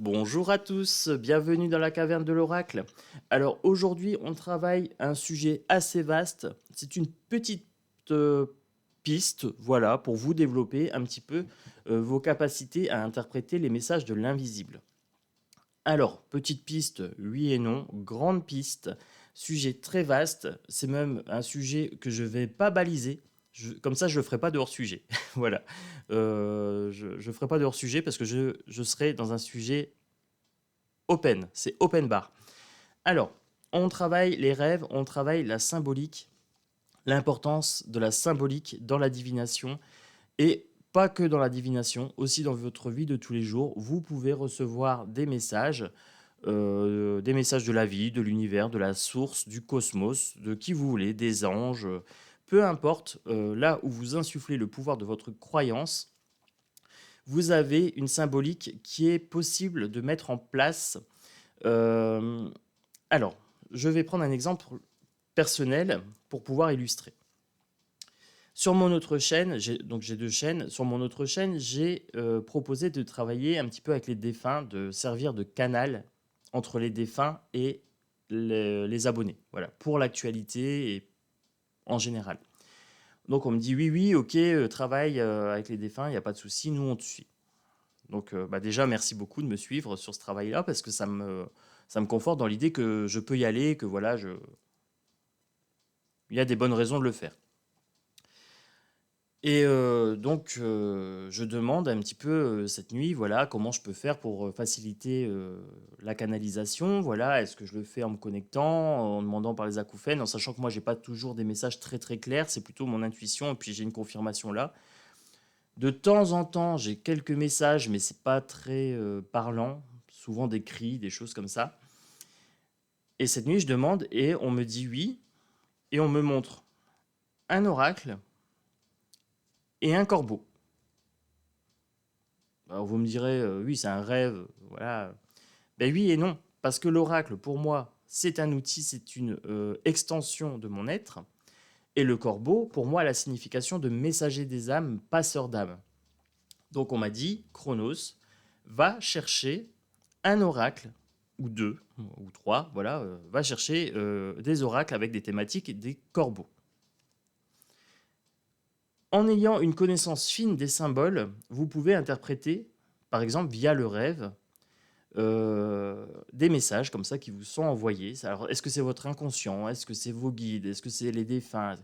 Bonjour à tous, bienvenue dans la caverne de l'oracle. Alors aujourd'hui, on travaille un sujet assez vaste. C'est une petite euh, piste, voilà, pour vous développer un petit peu vos capacités à interpréter les messages de l'invisible. Alors, petite piste, oui et non. Grande piste, sujet très vaste. C'est même un sujet que je vais pas baliser. Comme ça, je ne ferai pas de hors-sujet. Voilà. Je ne ferai pas de hors-sujet parce que je serai dans un sujet open. C'est open bar. Alors, on travaille les rêves, on travaille la symbolique, l'importance de la symbolique dans la divination et pas que dans la divination, aussi dans votre vie de tous les jours, vous pouvez recevoir des messages de la vie, de l'univers, de la source, du cosmos, de qui vous voulez, des anges, peu importe, là où vous insufflez le pouvoir de votre croyance, vous avez une symbolique qui est possible de mettre en place. Euh, alors, je vais prendre un exemple personnel pour pouvoir illustrer. Sur mon autre chaîne, j'ai deux chaînes. Sur mon autre chaîne, j'ai proposé de travailler un petit peu avec les défunts, de servir de canal entre les défunts et les abonnés. Voilà, pour l'actualité et en général. Donc on me dit oui, oui, ok, travaille avec les défunts, il n'y a pas de souci, nous on te suit. Donc déjà, merci beaucoup de me suivre sur ce travail-là parce que ça me conforte dans l'idée que je peux y aller, que voilà, il y a des bonnes raisons de le faire. Et je demande un petit peu cette nuit, voilà, comment je peux faire pour faciliter la canalisation. Voilà, est-ce que je le fais en me connectant, en demandant par les acouphènes, en sachant que moi, j'ai pas toujours des messages très très clairs, c'est plutôt mon intuition, et puis j'ai une confirmation là. De temps en temps, j'ai quelques messages, mais c'est pas très parlant, souvent des cris, des choses comme ça. Et cette nuit, je demande et on me dit oui, et on me montre un oracle et un corbeau. Alors vous me direz, oui, c'est un rêve, voilà. Ben oui et non, parce que l'oracle, pour moi, c'est un outil, c'est une extension de mon être. Et le corbeau, pour moi, a la signification de messager des âmes, passeur d'âmes. Donc on m'a dit, Chronos, va chercher un oracle, ou deux, ou trois, voilà, va chercher des oracles avec des thématiques et des corbeaux. En ayant une connaissance fine des symboles, vous pouvez interpréter, par exemple via le rêve, des messages comme ça qui vous sont envoyés. Alors, est-ce que c'est votre inconscient? Est-ce que c'est vos guides? Est-ce que c'est les défunts?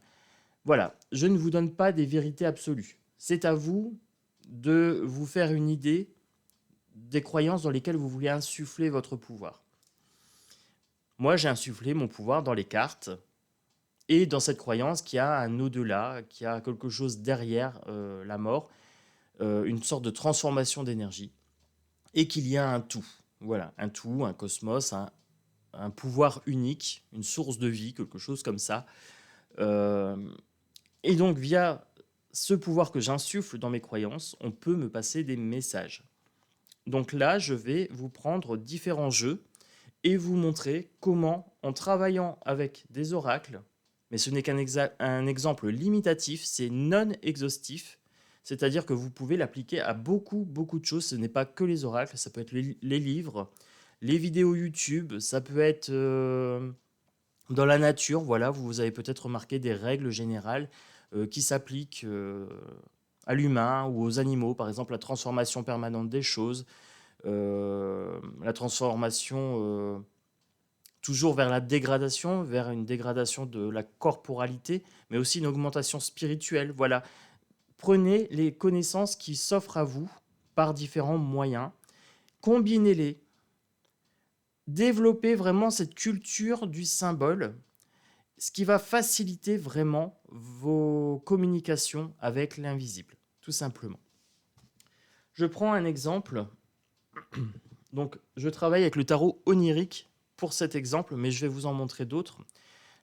Voilà, je ne vous donne pas des vérités absolues. C'est à vous de vous faire une idée des croyances dans lesquelles vous voulez insuffler votre pouvoir. Moi, j'ai insufflé mon pouvoir dans les cartes et dans cette croyance qu'il y a un au-delà, qu'il y a quelque chose derrière la mort, une sorte de transformation d'énergie et qu'il y a un tout. Voilà, un tout, un cosmos, un pouvoir unique, une source de vie, quelque chose comme ça. Euh, et donc, via ce pouvoir que j'insuffle dans mes croyances, on peut me passer des messages. Donc là, je vais vous prendre différents jeux et vous montrer comment, en travaillant avec des oracles, mais ce n'est qu'un exemple limitatif, c'est non exhaustif, c'est-à-dire que vous pouvez l'appliquer à beaucoup, beaucoup de choses. Ce n'est pas que les oracles, ça peut être les livres, les vidéos YouTube, ça peut être dans la nature. Voilà, vous avez peut-être remarqué des règles générales qui s'appliquent à l'humain ou aux animaux, par exemple la transformation permanente des choses, la transformation toujours vers la dégradation, vers une dégradation de la corporalité, mais aussi une augmentation spirituelle. Voilà, prenez les connaissances qui s'offrent à vous par différents moyens, combinez-les, développez vraiment cette culture du symbole, ce qui va faciliter vraiment vos communications avec l'invisible, tout simplement. Je prends un exemple. Donc, je travaille avec le tarot onirique pour cet exemple, mais je vais vous en montrer d'autres.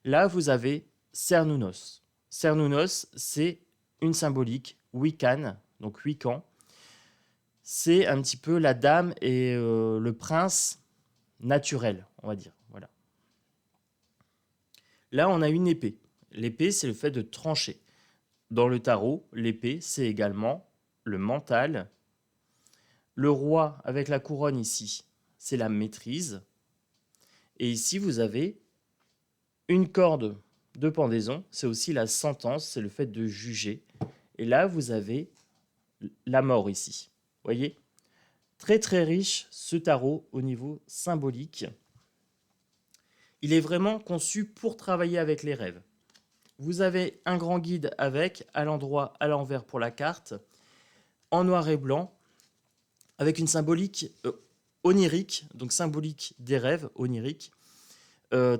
Là, vous avez Cernunnos. Cernunnos, c'est une symbolique Wiccan, donc Wiccan. C'est un petit peu la dame et le prince naturel, on va dire. Voilà. Là, on a une épée. L'épée, c'est le fait de trancher. Dans le tarot, l'épée, c'est également le mental, Le roi avec la couronne ici, c'est la maîtrise. Et ici, vous avez une corde de pendaison, c'est aussi la sentence, c'est le fait de juger. Et là, vous avez la mort ici. Voyez? Très très riche ce tarot au niveau symbolique. Il est vraiment conçu pour travailler avec les rêves. Vous avez un grand guide avec, à l'endroit, à l'envers pour la carte, en noir et blanc, avec une symbolique onirique, donc symbolique des rêves, onirique,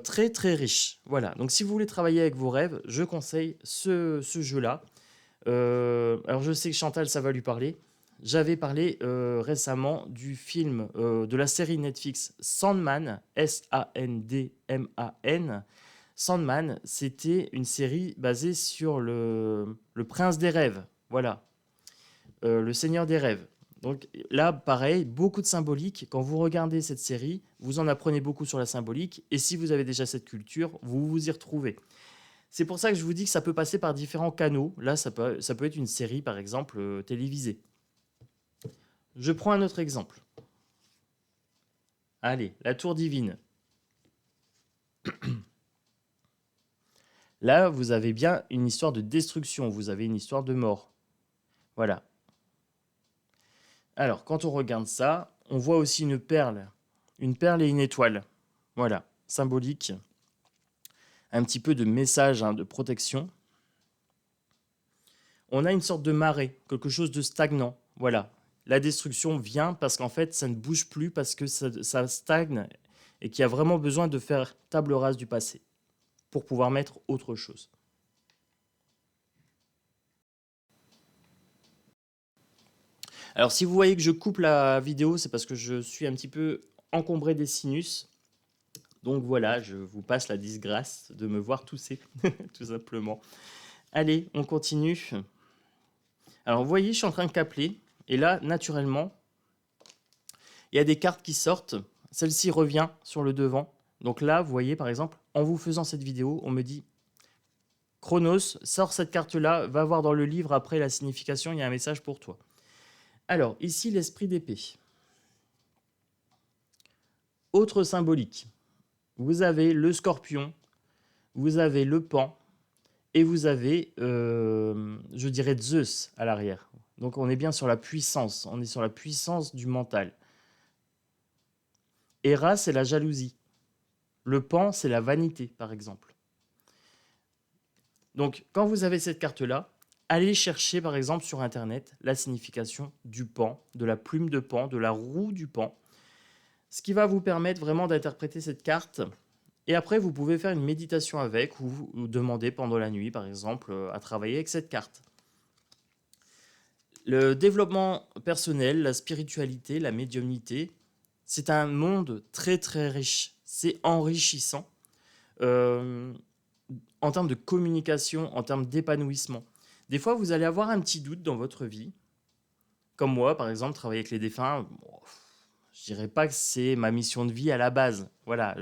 très très riche. Voilà, donc si vous voulez travailler avec vos rêves, je conseille ce jeu-là. Alors je sais que Chantal, ça va lui parler. J'avais parlé récemment du film, de la série Netflix Sandman, Sandman. Sandman, c'était une série basée sur le prince des rêves, voilà, le seigneur des rêves. Donc là, pareil, beaucoup de symbolique. Quand vous regardez cette série, vous en apprenez beaucoup sur la symbolique. Et si vous avez déjà cette culture, vous vous y retrouvez. C'est pour ça que je vous dis que ça peut passer par différents canaux. Là, ça peut être une série, par exemple, télévisée. Je prends un autre exemple. Allez, la tour divine. Là, vous avez bien une histoire de destruction, vous avez une histoire de mort. Voilà. Alors, quand on regarde ça, on voit aussi une perle et une étoile. Voilà, symbolique. Un petit peu de message, de protection. On a une sorte de marée, quelque chose de stagnant. Voilà. La destruction vient parce qu'en fait, ça ne bouge plus, parce que ça stagne et qu'il y a vraiment besoin de faire table rase du passé pour pouvoir mettre autre chose. Alors, si vous voyez que je coupe la vidéo, c'est parce que je suis un petit peu encombré des sinus. Donc voilà, je vous passe la disgrâce de me voir tousser, tout simplement. Allez, on continue. Alors, vous voyez, je suis en train de capeler. Et là, naturellement, il y a des cartes qui sortent. Celle-ci revient sur le devant. Donc là, vous voyez, par exemple, en vous faisant cette vidéo, on me dit Chronos, sors cette carte-là, va voir dans le livre après la signification, il y a un message pour toi. Alors, ici, l'esprit d'épée. Autre symbolique. Vous avez le scorpion, vous avez le pan, et vous avez, je dirais, Zeus à l'arrière. Donc on est bien sur la puissance, on est sur la puissance du mental. Héra, c'est la jalousie. Le pan, c'est la vanité, par exemple. Donc quand vous avez cette carte-là, allez chercher, par exemple, sur Internet, la signification du pan, de la plume de pan, de la roue du pan, ce qui va vous permettre vraiment d'interpréter cette carte. Et après, vous pouvez faire une méditation avec ou vous demander pendant la nuit, par exemple, à travailler avec cette carte. Le développement personnel, la spiritualité, la médiumnité, c'est un monde très très riche. C'est enrichissant en termes de communication, en termes d'épanouissement. Des fois, vous allez avoir un petit doute dans votre vie. Comme moi, par exemple, travailler avec les défunts, bon, je dirais pas que c'est ma mission de vie à la base. Voilà,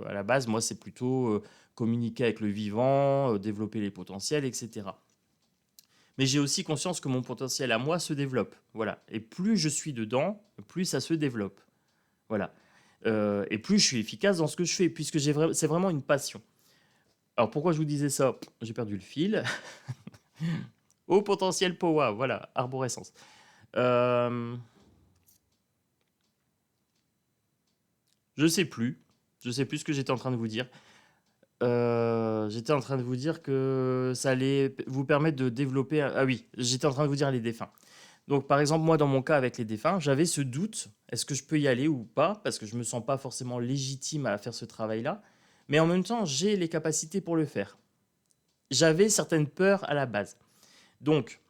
à la base, moi, c'est plutôt communiquer avec le vivant, développer les potentiels, etc. Mais j'ai aussi conscience que mon potentiel à moi se développe. Voilà. Et plus je suis dedans, plus ça se développe. Voilà. Et plus je suis efficace dans ce que je fais, puisque c'est vraiment une passion. Alors pourquoi je vous disais ça? J'ai perdu le fil. Au potentiel power, voilà, arborescence. Je sais plus. Je sais plus ce que j'étais en train de vous dire. J'étais en train de vous dire que ça allait vous permettre de développer. Ah oui, j'étais en train de vous dire les défunts. Donc, par exemple, moi, dans mon cas avec les défunts, j'avais ce doute, est-ce que je peux y aller ou pas? Parce que je ne me sens pas forcément légitime à faire ce travail-là. Mais en même temps, j'ai les capacités pour le faire. J'avais certaines peurs à la base. Donc,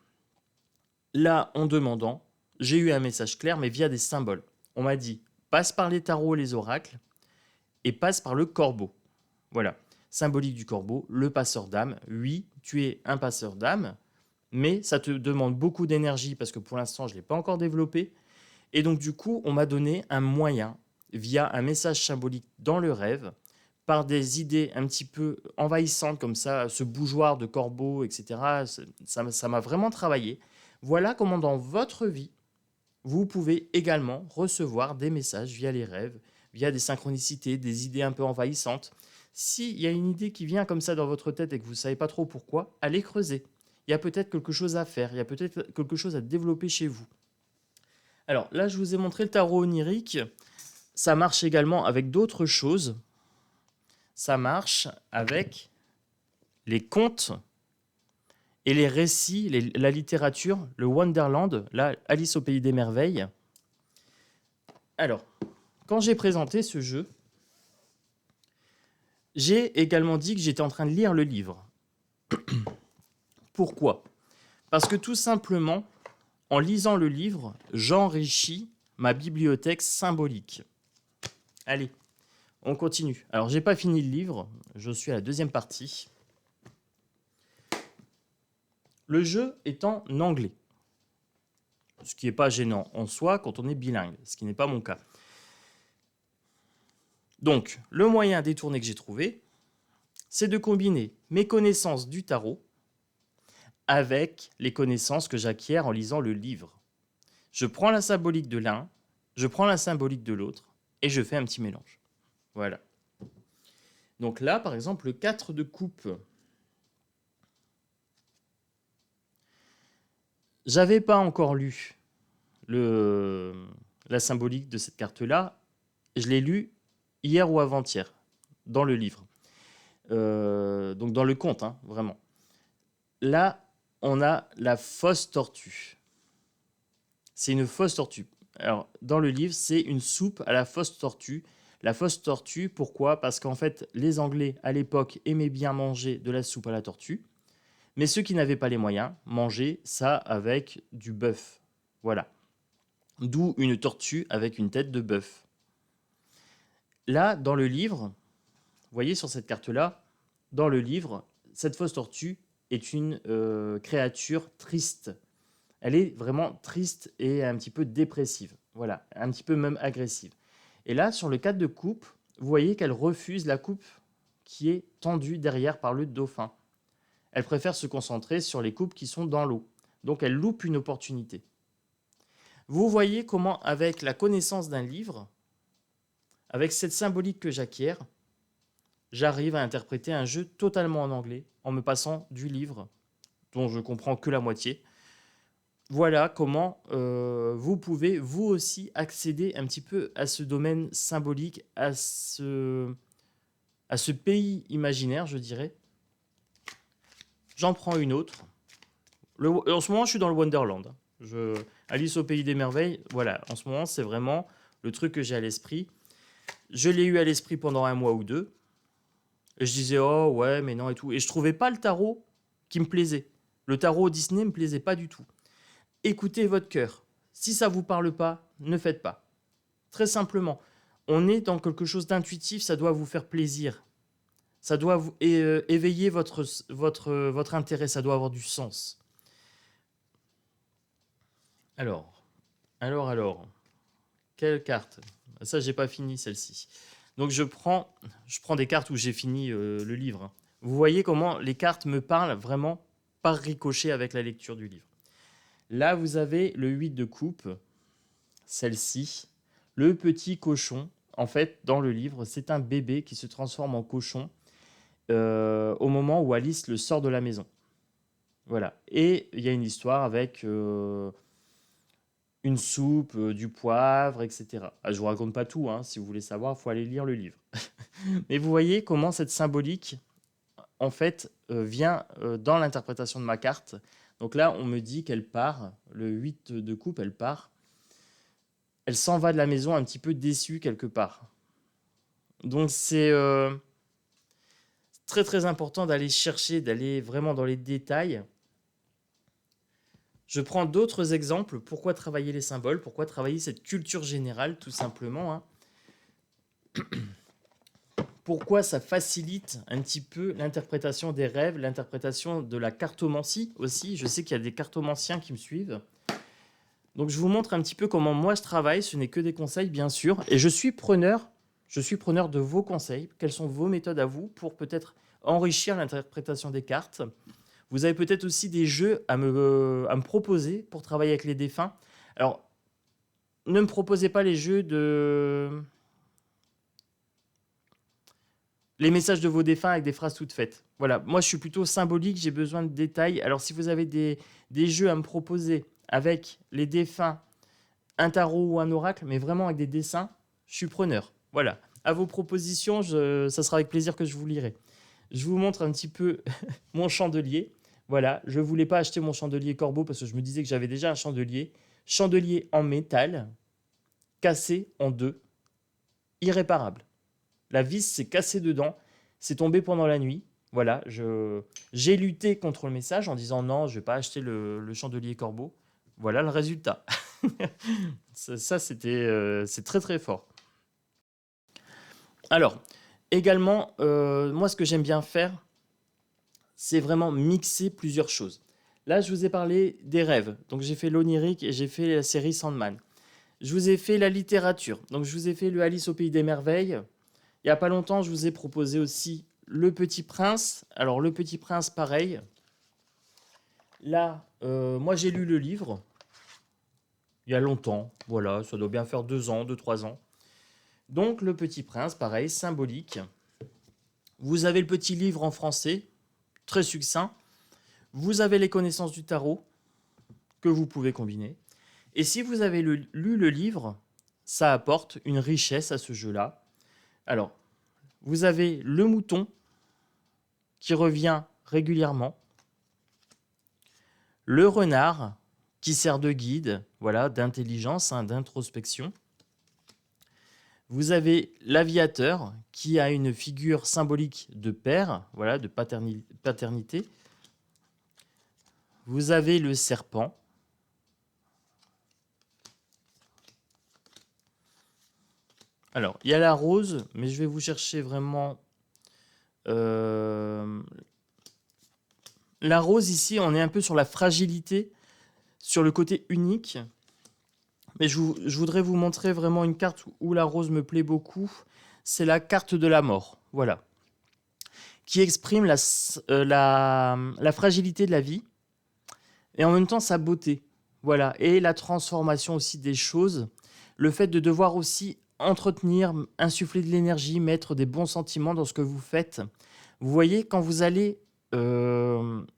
là, en demandant, j'ai eu un message clair, mais via des symboles. On m'a dit, passe par les tarots et les oracles, et passe par le corbeau. Voilà. Symbolique du corbeau, le passeur d'âme. Oui, tu es un passeur d'âme, mais ça te demande beaucoup d'énergie parce que pour l'instant, je ne l'ai pas encore développé. Et donc, du coup, on m'a donné un moyen, via un message symbolique dans le rêve, par des idées un petit peu envahissantes comme ça, ce bougeoir de corbeau, etc. Ça m'a vraiment travaillé. Voilà comment dans votre vie, Vous pouvez également recevoir des messages via les rêves, via des synchronicités, des idées un peu envahissantes. S'il y a une idée qui vient comme ça dans votre tête et que vous ne savez pas trop pourquoi, allez creuser. Il y a peut-être quelque chose à faire, il y a peut-être quelque chose à développer chez vous. Alors là, je vous ai montré le tarot onirique. Ça marche également avec d'autres choses. Ça marche avec les contes et les récits, la littérature, le Wonderland, là, Alice au pays des merveilles. Alors, quand j'ai présenté ce jeu, j'ai également dit que j'étais en train de lire le livre. Pourquoi ? Parce que tout simplement, en lisant le livre, j'enrichis ma bibliothèque symbolique. Allez, on continue. Alors, j'ai pas fini le livre, je suis à la deuxième partie. Le jeu est en anglais, ce qui n'est pas gênant en soi quand on est bilingue, ce qui n'est pas mon cas. Donc, le moyen détourné que j'ai trouvé, c'est de combiner mes connaissances du tarot avec les connaissances que j'acquiers en lisant le livre. Je prends la symbolique de l'un, je prends la symbolique de l'autre, et je fais un petit mélange. Voilà. Donc là, par exemple, le 4 de coupe. J'avais pas encore lu la symbolique de cette carte-là. Je l'ai lu hier ou avant-hier, dans le livre. Donc dans le conte, hein, vraiment. Là, on a la fausse tortue. C'est une fausse tortue. Alors, dans le livre, c'est une soupe à la fausse tortue. La fausse tortue, pourquoi ? Parce qu'en fait, les Anglais, à l'époque, aimaient bien manger de la soupe à la tortue. Mais ceux qui n'avaient pas les moyens, mangeaient ça avec du bœuf. Voilà. D'où une tortue avec une tête de bœuf. Là, dans le livre, vous voyez sur cette carte-là, dans le livre, cette fausse tortue est une créature triste. Elle est vraiment triste et un petit peu dépressive. Voilà, un petit peu même agressive. Et là, sur le 4 de coupe, vous voyez qu'elle refuse la coupe qui est tendue derrière par le dauphin. Elle préfère se concentrer sur les coupes qui sont dans l'eau. Donc elle loupe une opportunité. Vous voyez comment, avec la connaissance d'un livre, avec cette symbolique que j'acquiers, j'arrive à interpréter un jeu totalement en anglais en me passant du livre, dont je comprends que la moitié. Voilà comment vous pouvez, vous aussi, accéder un petit peu à ce domaine symbolique, à ce pays imaginaire, je dirais. J'en prends une autre. En ce moment, je suis dans le Wonderland. Alice au pays des merveilles, voilà. En ce moment, c'est vraiment le truc que j'ai à l'esprit. Je l'ai eu à l'esprit pendant un mois ou deux. Et je disais, oh ouais, mais non et tout. Et je trouvais pas le tarot qui me plaisait. Le tarot Disney me plaisait pas du tout. Écoutez votre cœur. Si ça vous parle pas, ne faites pas. Très simplement, on est dans quelque chose d'intuitif, ça doit vous faire plaisir. Ça doit vous éveiller votre intérêt, ça doit avoir du sens. Alors, quelle carte ? Ça, j'ai pas fini celle-ci. Donc je prends des cartes où j'ai fini le livre. Vous voyez comment les cartes me parlent vraiment par ricochet avec la lecture du livre. Là, vous avez le 8 de coupe, celle-ci, le petit cochon. En fait, dans le livre, c'est un bébé qui se transforme en cochon au moment où Alice le sort de la maison. Voilà. Et il y a une histoire avec une soupe, du poivre, etc. Ah, je ne vous raconte pas tout, hein. Si vous voulez savoir, il faut aller lire le livre. Mais vous voyez comment cette symbolique, en fait, vient dans l'interprétation de ma carte. Donc là, on me dit qu'elle part, le 8 de coupe, elle part. Elle s'en va de la maison un petit peu déçue quelque part. Donc c'est très très important d'aller chercher, d'aller vraiment dans les détails. Je prends d'autres exemples. Pourquoi travailler les symboles ? Pourquoi travailler cette culture générale, tout simplement, hein. Pourquoi ça facilite un petit peu l'interprétation des rêves, l'interprétation de la cartomancie aussi. Je sais qu'il y a des cartomanciens qui me suivent. Donc je vous montre un petit peu comment moi je travaille. Ce n'est que des conseils, bien sûr. Et je suis preneur de vos conseils. Quelles sont vos méthodes à vous pour peut-être enrichir l'interprétation des cartes ? Vous avez peut-être aussi des jeux à me proposer pour travailler avec les défunts. Alors, ne me proposez pas les jeux de... Les messages de vos défunts avec des phrases toutes faites. Voilà, moi je suis plutôt symbolique, j'ai besoin de détails. Alors si vous avez des jeux à me proposer avec les défunts, un tarot ou un oracle, mais vraiment avec des dessins, je suis preneur. Voilà, à vos propositions, ça sera avec plaisir que je vous lirai. Je vous montre un petit peu mon chandelier. Voilà, je ne voulais pas acheter mon chandelier Corbeau parce que je me disais que j'avais déjà un chandelier. Chandelier en métal, cassé en deux, irréparable. La vis s'est cassée dedans, c'est tombé pendant la nuit. Voilà, j'ai lutté contre le message en disant non, je ne vais pas acheter le chandelier Corbeau. Voilà le résultat. C'est très très fort. Alors, également, moi ce que j'aime bien faire, c'est vraiment mixer plusieurs choses. Là, je vous ai parlé des rêves. Donc, j'ai fait l'onirique et j'ai fait la série Sandman. Je vous ai fait la littérature. Donc, je vous ai fait le Alice au Pays des Merveilles. Il n'y a pas longtemps, je vous ai proposé aussi Le Petit Prince. Alors, Le Petit Prince, pareil. Là, moi, j'ai lu le livre. Il y a longtemps. Voilà, ça doit bien faire 2 ans, 3 ans. Donc, Le Petit Prince, pareil, symbolique. Vous avez le petit livre en français, très succinct. Vous avez les connaissances du tarot que vous pouvez combiner. Et si vous avez lu le livre, ça apporte une richesse à ce jeu-là. Alors, vous avez le mouton qui revient régulièrement. Le renard qui sert de guide, voilà, d'intelligence, d'introspection. Vous avez l'aviateur qui a une figure symbolique de père, voilà, de paternité. Vous avez le serpent. Alors, il y a la rose, mais je vais vous chercher vraiment... La rose, ici, on est un peu sur la fragilité, sur le côté unique. Mais je voudrais vous montrer vraiment une carte où la rose me plaît beaucoup. C'est la carte de la mort, voilà. Qui exprime la fragilité de la vie et en même temps sa beauté. Voilà. Et la transformation aussi des choses. Le fait de devoir aussi entretenir, insuffler de l'énergie, mettre des bons sentiments dans ce que vous faites. Vous voyez, quand vous allez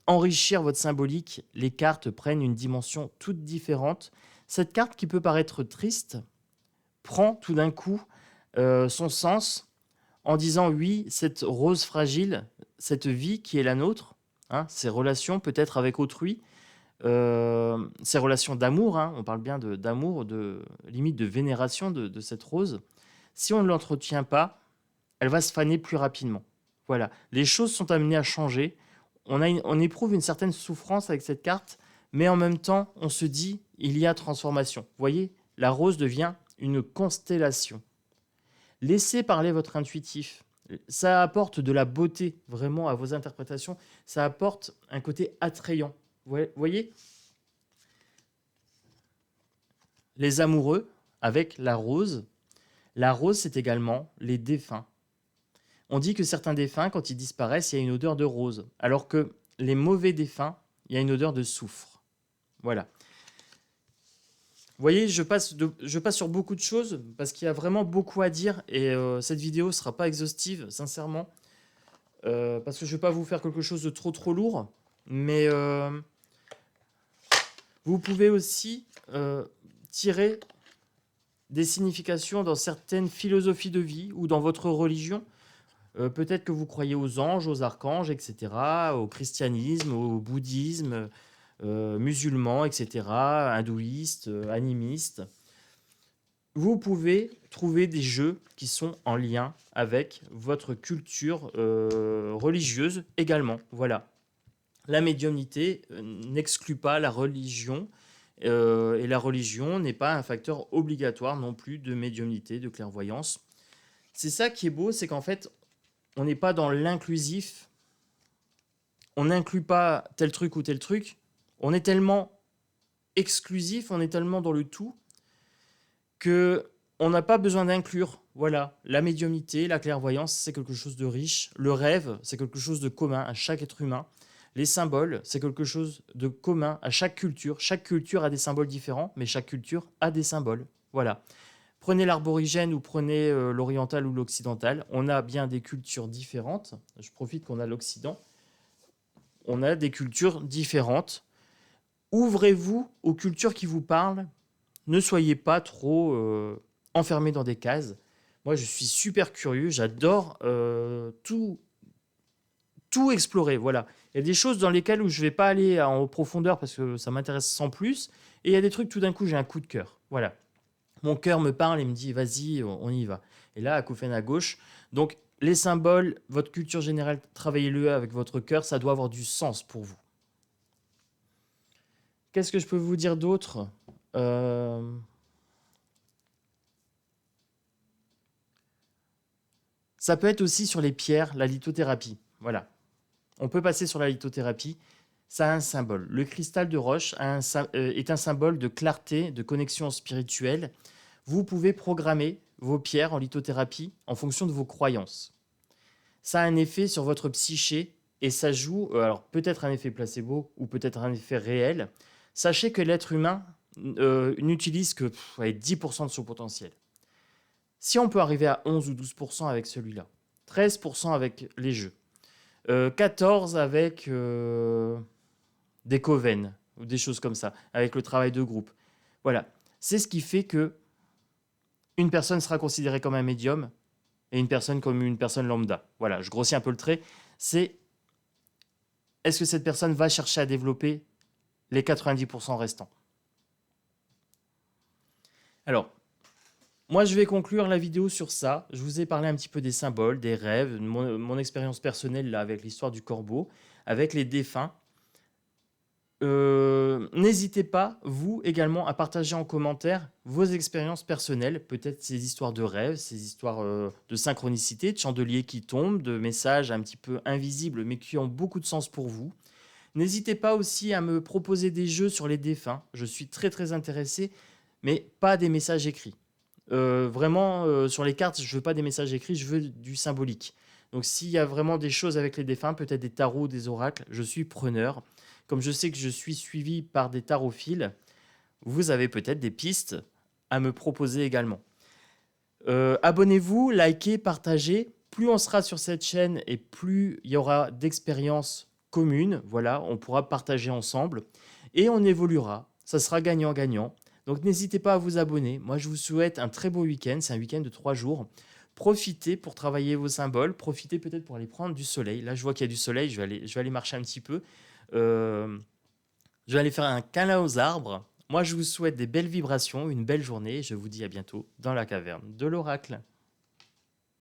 enrichir votre symbolique, les cartes prennent une dimension toute différente. Cette carte qui peut paraître triste prend tout d'un coup son sens en disant oui, cette rose fragile, cette vie qui est la nôtre, hein, ces relations peut-être avec autrui, ces relations d'amour, hein, on parle bien d'amour, de limite de vénération de cette rose, si on ne l'entretient pas, elle va se faner plus rapidement. Voilà, les choses sont amenées à changer, on éprouve une certaine souffrance avec cette carte, mais en même temps, on se dit, il y a transformation. Vous voyez, la rose devient une constellation. Laissez parler votre intuitif. Ça apporte de la beauté vraiment à vos interprétations. Ça apporte un côté attrayant. Vous voyez ? Les amoureux avec la rose. La rose, c'est également les défunts. On dit que certains défunts, quand ils disparaissent, il y a une odeur de rose. Alors que les mauvais défunts, il y a une odeur de soufre. Voilà. Vous voyez, je passe sur beaucoup de choses parce qu'il y a vraiment beaucoup à dire et cette vidéo ne sera pas exhaustive, sincèrement. Parce que je ne vais pas vous faire quelque chose de trop lourd. Mais vous pouvez aussi tirer des significations dans certaines philosophies de vie ou dans votre religion. Peut-être que vous croyez aux anges, aux archanges, etc., au christianisme, au bouddhisme, musulman, etc., hindouiste, animiste. Vous pouvez trouver des jeux qui sont en lien avec votre culture religieuse également. Voilà. La médiumnité n'exclut pas la religion et la religion n'est pas un facteur obligatoire non plus de médiumnité, de clairvoyance. C'est ça qui est beau, c'est qu'en fait, on n'est pas dans l'inclusif. On n'inclut pas tel truc ou tel truc. On est tellement exclusif, on est tellement dans le tout que on n'a pas besoin d'inclure. Voilà, la médiumnité, la clairvoyance, c'est quelque chose de riche. Le rêve, c'est quelque chose de commun à chaque être humain. Les symboles, c'est quelque chose de commun à chaque culture. Chaque culture a des symboles différents, mais chaque culture a des symboles. Voilà. Prenez l'arborigène ou prenez l'oriental ou l'occidental. On a bien des cultures différentes. Je profite qu'on a l'Occident. On a des cultures différentes. Ouvrez-vous aux cultures qui vous parlent. Ne soyez pas trop enfermés dans des cases. Moi, je suis super curieux. J'adore tout explorer. Voilà. Il y a des choses dans lesquelles où je ne vais pas aller en profondeur parce que ça m'intéresse sans plus. Et il y a des trucs, tout d'un coup, j'ai un coup de cœur. Voilà. Mon cœur me parle et me dit, vas-y, on y va. Et là, acouphène à gauche. Donc, les symboles, votre culture générale, travaillez-le avec votre cœur. Ça doit avoir du sens pour vous. Qu'est-ce que je peux vous dire d'autre Ça peut être aussi sur les pierres, la lithothérapie. Voilà. On peut passer sur la lithothérapie. Ça a un symbole. Le cristal de roche est un symbole de clarté, de connexion spirituelle. Vous pouvez programmer vos pierres en lithothérapie en fonction de vos croyances. Ça a un effet sur votre psyché et ça joue, alors peut-être un effet placebo ou peut-être un effet réel. Sachez que l'être humain n'utilise que 10% de son potentiel. Si on peut arriver à 11 ou 12% avec celui-là, 13% avec les jeux, 14 avec des coven ou des choses comme ça, avec le travail de groupe. Voilà. C'est ce qui fait que une personne sera considérée comme un médium et une personne comme une personne lambda. Voilà, je grossis un peu le trait. C'est est-ce que cette personne va chercher à développer les 90% restants? Alors, moi, je vais conclure la vidéo sur ça. Je vous ai parlé un petit peu des symboles, des rêves, de mon expérience personnelle là, avec l'histoire du corbeau, avec les défunts. N'hésitez pas, vous également, à partager en commentaire vos expériences personnelles, peut-être ces histoires de rêves, ces histoires de synchronicité, de chandeliers qui tombent, de messages un petit peu invisibles mais qui ont beaucoup de sens pour vous. N'hésitez pas aussi à me proposer des jeux sur les défunts. Je suis très très intéressé, mais pas des messages écrits. Vraiment, sur les cartes, je ne veux pas des messages écrits, je veux du symbolique. Donc s'il y a vraiment des choses avec les défunts, peut-être des tarots, des oracles, je suis preneur. Comme je sais que je suis suivi par des tarotophiles, vous avez peut-être des pistes à me proposer également. Abonnez-vous, likez, partagez. Plus on sera sur cette chaîne et plus il y aura d'expériences communes. Voilà, on pourra partager ensemble et on évoluera. Ça sera gagnant-gagnant. Donc n'hésitez pas à vous abonner. Moi, je vous souhaite un très beau week-end. C'est un week-end de 3 jours. Profitez pour travailler vos symboles. Profitez peut-être pour aller prendre du soleil. Là, je vois qu'il y a du soleil. Je vais aller marcher un petit peu. Je vais aller faire un câlin aux arbres. Moi, je vous souhaite des belles vibrations, une belle journée. Je vous dis à bientôt dans la caverne de l'oracle.